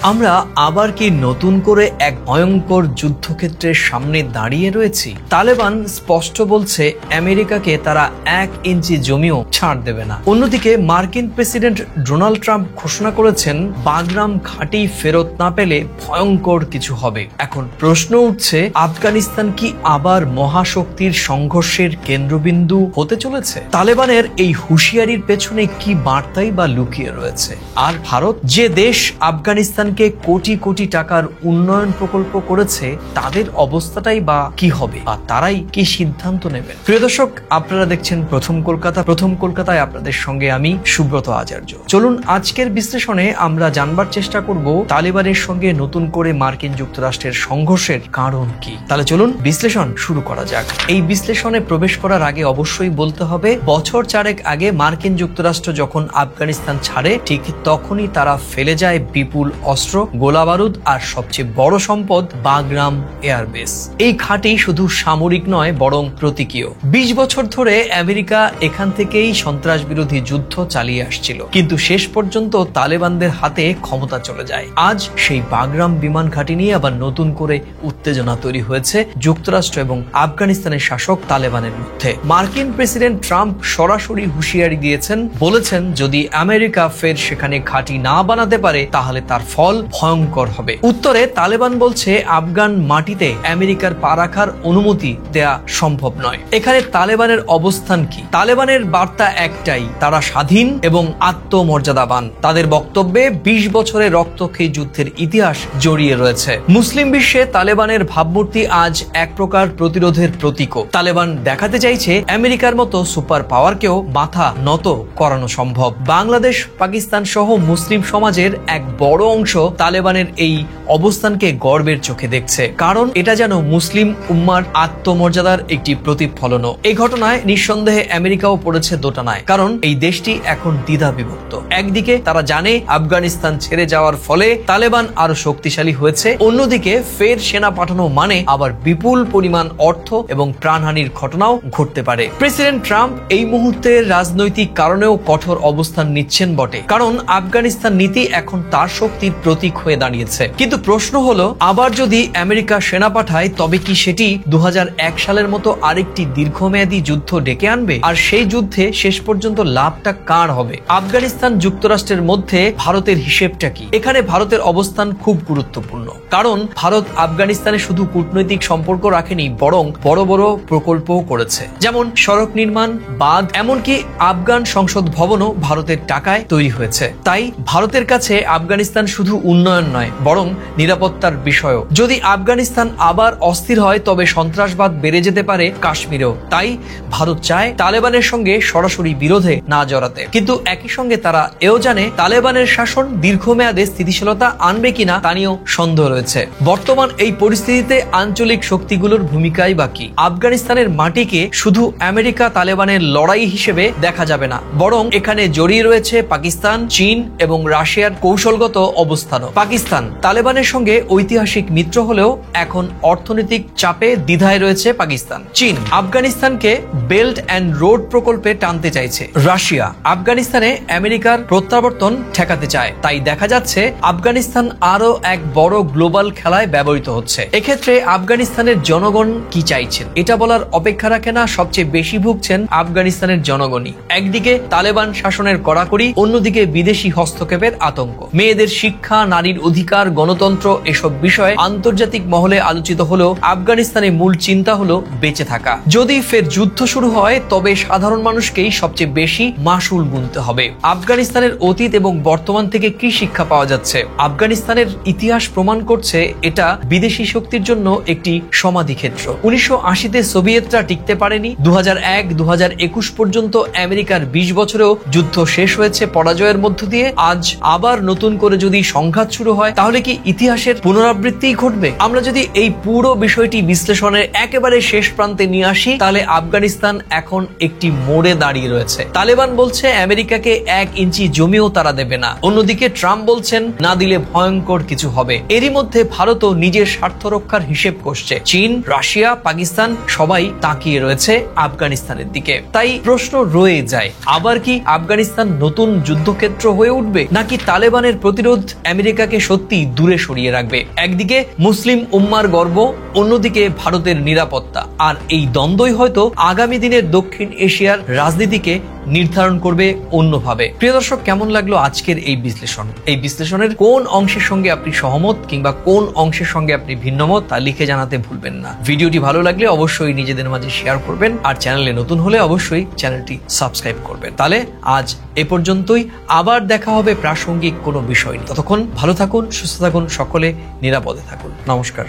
আমরা আবার কি নতুন করে এক ভয়ঙ্কর যুদ্ধক্ষেত্রের সামনে দাঁড়িয়ে রয়েছি? তালেবান স্পষ্ট বলছে আমেরিকাকে তারা 1 ইঞ্চি জমিও ছাড় দেবে না। অন্যদিকে মার্কিন প্রেসিডেন্ট ডোনাল্ড ট্রাম্প ঘোষণা করেছেন বাগরাম ঘাঁটি ফেরত না পেলে ভয়ঙ্কর কিছু হবে। এখন প্রশ্ন উঠছে, আফগানিস্তান কি আবার মহাশক্তির সংঘর্ষের কেন্দ্রবিন্দু হতে চলেছে? তালেবানের এই হুঁশিয়ারির পেছনে কি বার্তাই বা লুকিয়ে রয়েছে? আর ভারত, যে দেশ আফগানিস্তানকে কোটি কোটি টাকার উন্নয়ন প্রকল্প করেছে, তাদের অবস্থাটাই বা কি হবে, বা তারাই কি সিদ্ধান্ত নেবেন? প্রিয় দর্শক, আপনারা দেখছেন প্রথম কলকাতা। প্রথম কলকাতায় আপনাদের সঙ্গে আমি সুব্রত আচার্য। চলুন আজকের বিশ্লেষণে আমরা জানবার চেষ্টা করব তালেবানের সঙ্গে নতুন করে মার্কিন যুক্তরাষ্ট্রের সংঘর্ষের কারণ কি। তাহলে চলুন বিশ্লেষণ শুরু করা যাক। এই বিশ্লেষণে প্রবেশ করার আগে অবশ্যই বলতে হবে, বছর 4 আগে মার্কিন যুক্তরাষ্ট্র যখন আফগানিস্তান ছাড়ে, ঠিক তখনই তারা ফেলে যায় বিপুল অস্ত্র, গোলাবারুদ আর সবচেয়ে বড় সম্পদ বাগরাম এয়ারবেস। এই ঘাঁটি শুধু সামরিক নয়, বরং প্রতীকীয়। 20 বছর ধরে আমেরিকা এখান থেকেই সন্ত্রাস বিরোধী যুদ্ধ চালিয়ে আসছিল, কিন্তু শেষ পর্যন্ত তালেবানদের হাতে ক্ষমতা চলে যায়। আজ সেই বাগরাম বিমান ঘাঁটি নিয়ে আবার নতুন করে উত্তেজনা তৈরি হয়েছে যুক্তরাষ্ট্র এবং আফগানিস্তানের শাসক তালেবানের মধ্যে। মার্কিন প্রেসিডেন্ট ট্রাম্প সরাসরি হুঁশিয়ারি দিয়েছেন, বলেছেন যদি আমেরিকা ফের সেখানে ঘাঁটি না বানাতে পারে তাহলে তার ফল ভয়ঙ্কর হবে। উত্তরে তালেবান বলছে আফগান মাটিতে আমেরিকার পা রাখার অনুমতি দেয়া সম্ভব নয়। এখানে তালেবানের অবস্থান কি? তালেবানের বার্তা একটাই, তারা স্বাধীন এবং আত্মমর্যাদাবান। তাদের বক্তব্যে 20 বছরের রক্তক্ষয়ী যুদ্ধের ইতিহাস জড়িয়ে রয়েছে। মুসলিম বিশ্বে তালেবানের ভাবমূর্তি আজ এক প্রকার প্রতিরোধের প্রতীকও। তালেবান দেখাতে চাইছে আমেরিকার মতো সুপার পাওয়ারকেও মাথা নত করানো সম্ভব। বাংলাদেশ, পাকিস্তান সহ মুসলিম সমাজের এক বড় অংশ তালেবানের এই অবস্থানকে গর্বের চোখে দেখছে, কারণ এটা যেন মুসলিম উম্মার আত্মমর্যাদার একটি প্রতিফলনও। এই ঘটনায় নিঃসন্দেহে আমেরিকাও পড়েছে দোটানায়, কারণ এই দেশটি এখন দ্বিধা বিভক্ত। একদিকে তারা জানে আফগানিস্তান ছেড়ে যাওয়ার ফলে তালেবান আরো শক্তিশালী হয়েছে, অন্যদিকে ফের সেনা পাঠানো মানে আবার বিপুল পরিমাণ অর্থ এবং প্রাণহানির ঘটনাও ঘটতে পারে। প্রেসিডেন্ট ট্রাম্প এই মুহূর্তে রাজনৈতিক কারণেও কঠোর অবস্থান নিচ্ছেন বটে, কারণ আফগানিস্তান নীতি এখন তার শক্তির প্রতীক হয়ে দাঁড়িয়েছে। কিন্তু প্রশ্ন হলো, আবার যদি আমেরিকা সেনা পাঠায় তবে কি সেটি 2001 সালের মতো আরেকটি দীর্ঘমেয়াদী যুদ্ধ ডেকে আনবে? আর সেই যুদ্ধে শেষ পর্যন্ত লাভটা কার হবে? আফগানিস্তান যুক্তরাষ্ট্রের মধ্যে ভারতের হিসেবটা কি? এখানে ভারতের অবস্থান খুব গুরুত্বপূর্ণ, কারণ ভারত আফগানিস্তানে শুধু কূটনৈতিক সম্পর্ক রাখেনি, বরং বড় বড় প্রকল্পও করেছে, যেমন সড়ক নির্মাণ, বাঁধ, এমনকি আফগান সংসদ ভবনও ভারতের টাকায় তৈরি হয়েছে। তাই ভারতের কাছে আফগানিস্তান শুধু উন্নয়ন নয়, বরং নিরাপত্তার বিষয়ও। যদি আফগানিস্তান আবার অস্থির হয় তবে সন্ত্রাসবাদ বেড়ে যেতে পারে কাশ্মীরেও। তাই ভারত চায় তালেবানের সঙ্গে সরাসরি বিরোধে না জড়াতে, কিন্তু একই সঙ্গে তারা এও জানে তালেবানের শাসন দীর্ঘমেয়াদে স্থিতিশীলতা আনবে কিনা তা নিয়েও সন্দেহ রয়েছে। বর্তমান এই পরিস্থিতিতে আঞ্চলিক শক্তিগুলোর ভূমিকাই বাকি। আফগানিস্তানের মাটিকে শুধু আমেরিকা তালেবানের লড়াই হিসেবে দেখা যাবে না, বরং এখানে জড়িয়ে রয়েছে পাকিস্তান, চীন এবং রাশিয়ার কৌশলগত অবস্থানও। পাকিস্তান তালেবানের সঙ্গে ঐতিহাসিক মিত্র হলেও এখন অর্থনৈতিক চাপে দ্বিধায় রয়েছে পাকিস্তান। চীন আফগানিস্তানকে বেল্ট অ্যান্ড রোড প্রকল্পে টানতে চাইছে। রাশিয়া আফগানিস্তানে আমেরিকার প্রত্যাবর্তন ঠেকাতে চায়। তাই দেখা যাচ্ছে আফগানিস্তান আরো এক বড় গ্লোবাল খেলায় ব্যবহৃত হচ্ছে। এক্ষেত্রে আফগানিস্তানের জনগণ কি চাইছেন এটা বলার অপেক্ষা রাখে না, সবচেয়ে বেশি ভুগছেন আফগানিস্তানের জনগণই। একদিকে তালেবান শাসনের কড়াকড়ি, অন্যদিকে বিদেশি হস্তক্ষেপের আতঙ্ক। মেয়েদের শিক্ষা, নারীর অধিকার, গণতন্ত্র এসব বিষয়ে আন্তর্জাতিক মহলে আলোচিত হলেও আফগানিস্তানের মূল চিন্তা হলো বেঁচে থাকা। যদি ফের যুদ্ধ শুরু হয় তবে সাধারণ মানুষকেই সবচেয়ে বেশি মাসুল গুনতে হবে। আফগানিস্তানের অতীত এবং বর্তমান থেকে কি শিক্ষা পাওয়া যাচ্ছে? আফগানিস্তানের ইতিহাস প্রমাণ করছে এটা বিদেশি শক্তির জন্য একটি সমাধিক্ষেত্র। 1980-তে সোভিয়েতরা টিকতে পারেনি, 2001-2021 পর্যন্ত আমেরিকার 20 বছরেও যুদ্ধ শেষ হয়েছে পরাজয়ের মধ্য দিয়ে। আজ আবার নতুন করে যদি সংঘাত শুরু হয় তাহলে কি ইতিহাসের পুনরাবৃত্তি ঘটবে? আমরা যদি এই পুরো বিষয়টি বিশ্লেষণের একেবারে শেষ প্রান্তে নিয়ে আসি, তাহলে আফগানিস্তান এখন একটি মোড়ে দাঁড়িয়ে রয়েছে। তালেবান বলছে আমেরিকাকে 1 ইঞ্চি জমিও তারা দেবে না, অন্যদিকে ট্রাম্প বলছেন না দিলে ভয়ঙ্কর কিছু হবে। এরই মধ্যে ভারতও নিজের স্বার্থ রক্ষার হিসেব কষছে। চীন, রাশিয়া, পাকিস্তান সবাই তাকিয়ে রয়েছে আফগানিস্তানের দিকে। তাই প্রশ্ন রয়ে যায়, আবার কি আফগানিস্তান নতুন যুদ্ধক্ষেত্র হয়ে উঠবে, নাকি তালেবানের প্রতিরোধ আমেরিকাকে সত্যি দূরে সরিয়ে রাখবে। একদিকে মুসলিম উম্মার গর্ব, অন্যদিকে ভারতের নিরাপত্তা, আর এই দ্বন্দ্বই হয়তো আগামী দিনের দক্ষিণ এশিয়ার রাজনীতিকে নির্ধারণ করবে অন্যভাবে। প্রিয় দর্শক, কেমন লাগলো আজকের এই বিশ্লেষণ? এই বিশ্লেষণের কোন অংশের সঙ্গে আপনি সহমত কিংবা কোন অংশের সঙ্গে আপনি ভিন্নমত তা লিখে জানাতে ভুলবেন না। ভিডিওটি ভালো লাগলে অবশ্যই নিজেদের মাঝে শেয়ার করবেন, আর চ্যানেলে নতুন হলে অবশ্যই চ্যানেলটি সাবস্ক্রাইব করবেন। তাহলে আজ এ পর্যন্তই, আবার দেখা হবে প্রাসঙ্গিক কোনো বিষয় নিয়ে। ততক্ষণ ভালো থাকুন, সুস্থ থাকুন, সকলে নিরাপদে থাকুন। নমস্কার।